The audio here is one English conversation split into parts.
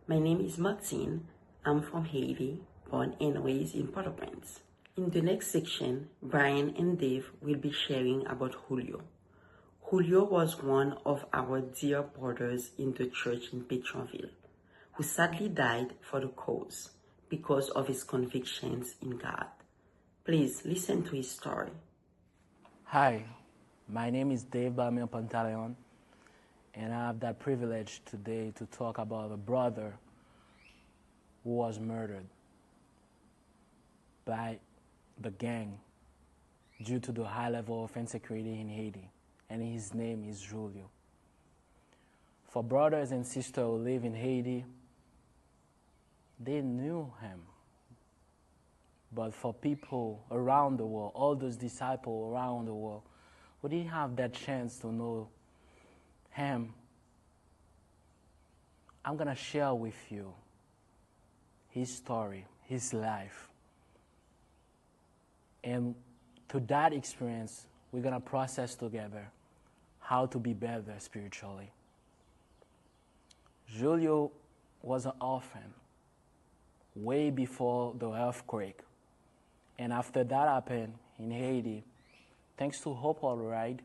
My name is Maxine. I'm from Haiti, born and raised in Port-au-Prince. In the next section, Brian and Dave will be sharing about Julio. Julio was one of our dear brothers in the church in Pétionville, who sadly died for the cause because of his convictions in God. Please listen to his story. Hi, my name is Dave Bamian Pantaleon, and I have that privilege today to talk about a brother who was murdered by the gang due to the high level of insecurity in Haiti, and his name is Julio. For brothers and sisters who live in Haiti, they knew him. But for people around the world, all those disciples around the world, who didn't have that chance to know him, I'm going to share with you his story, his life. And through that experience, we're going to process together how to be better spiritually. Julio was an orphan way before the earthquake. And after that happened in Haiti, thanks to Hope All-Right,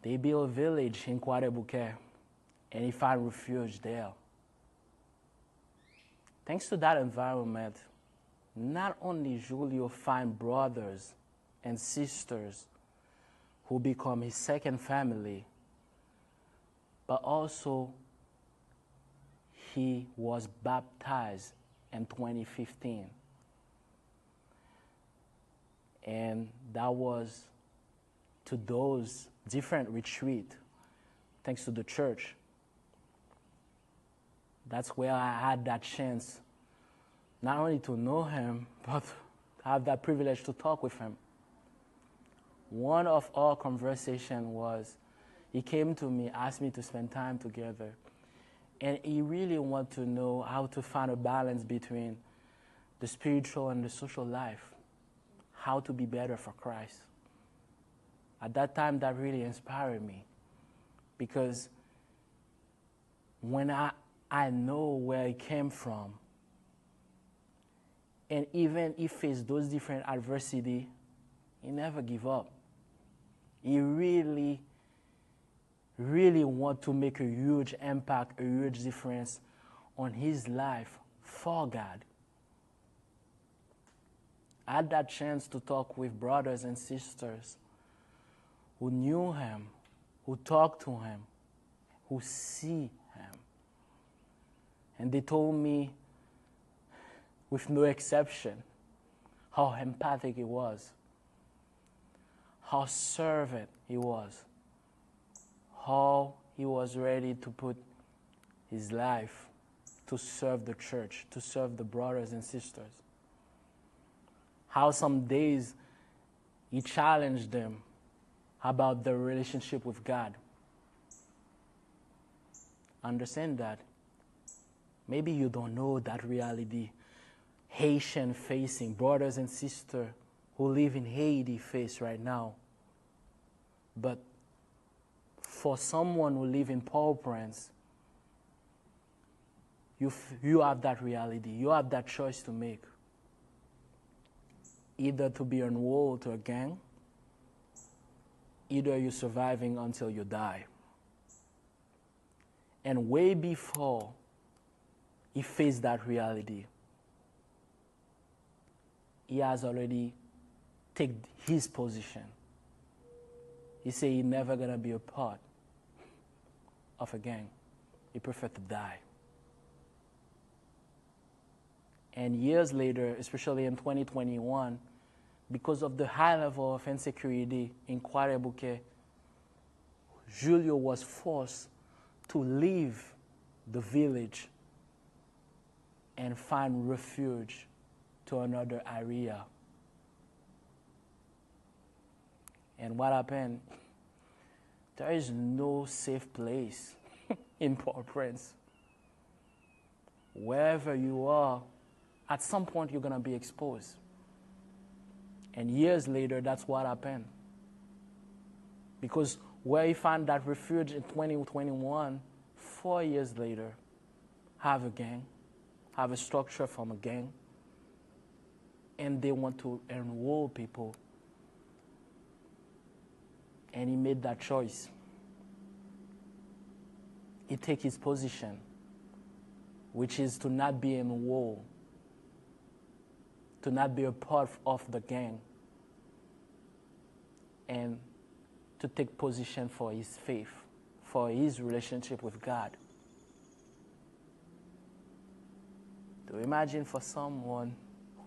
they built a village in Croix-des-Bouquets, and he found refuge there. Thanks to that environment, not only Julio find brothers and sisters who become his second family, but also he was baptized in 2015. And that was to those different retreats, thanks to the church. That's where I had that chance not only to know him, but have that privilege to talk with him. One of our conversation was, he came to me, asked me to spend time together, and he really wanted to know how to find a balance between the spiritual and the social life, how to be better for Christ. At that time, that really inspired me, because when I know where he came from, and even he faced those different adversity, he never give up. He really want to make a huge impact, a huge difference on his life for God. I had that chance to talk with brothers and sisters who knew him, who talked to him, who see him. And they told me, with no exception, how empathic he was, how servant he was, how he was ready to put his life to serve the church, to serve the brothers and sisters. How some days he challenged them about their relationship with God. Understand that. Maybe you don't know that reality Haitian facing, brothers and sisters who live in Haiti face right now. But for someone who live in Port-au-Prince, you have that reality. You have that choice to make. Either to be enrolled to a gang, either you're surviving until you die. And way before he faced that reality, he has already taken his position. He said he's never going to be a part of a gang. He preferred to die. And years later, especially in 2021, because of the high level of insecurity in Croix-des-Bouquets, Julio was forced to leave the village and find refuge to another area. And what happened? There is no safe place in Port-au-Prince. Wherever you are, at some point you're going to be exposed. And years later, that's what happened. Because where he found that refuge in 2021, 4 years later, have a gang, have a structure from a gang, and they want to enroll people. And he made that choice. He take his position, which is to not be enrolled, to not be a part of the gang, and to take position for his faith, for his relationship with God. To imagine for someone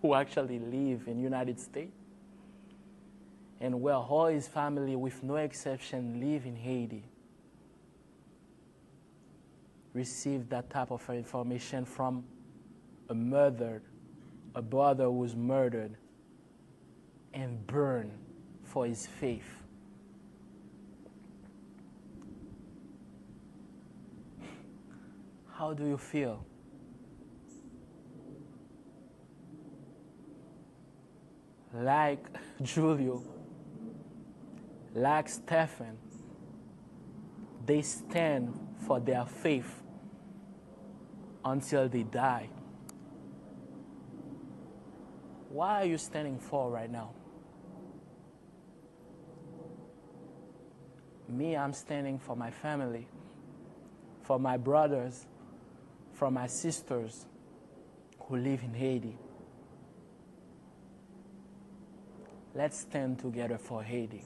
who actually live in the United States and where all his family, with no exception, live in Haiti, receive that type of information from a brother who was murdered and burned for his faith. How do you feel? Like Julio, like Stephen, they stand for their faith until they die. What are you standing for right now? Me, I'm standing for my family, for my brothers, for my sisters who live in Haiti. Let's stand together for Haiti.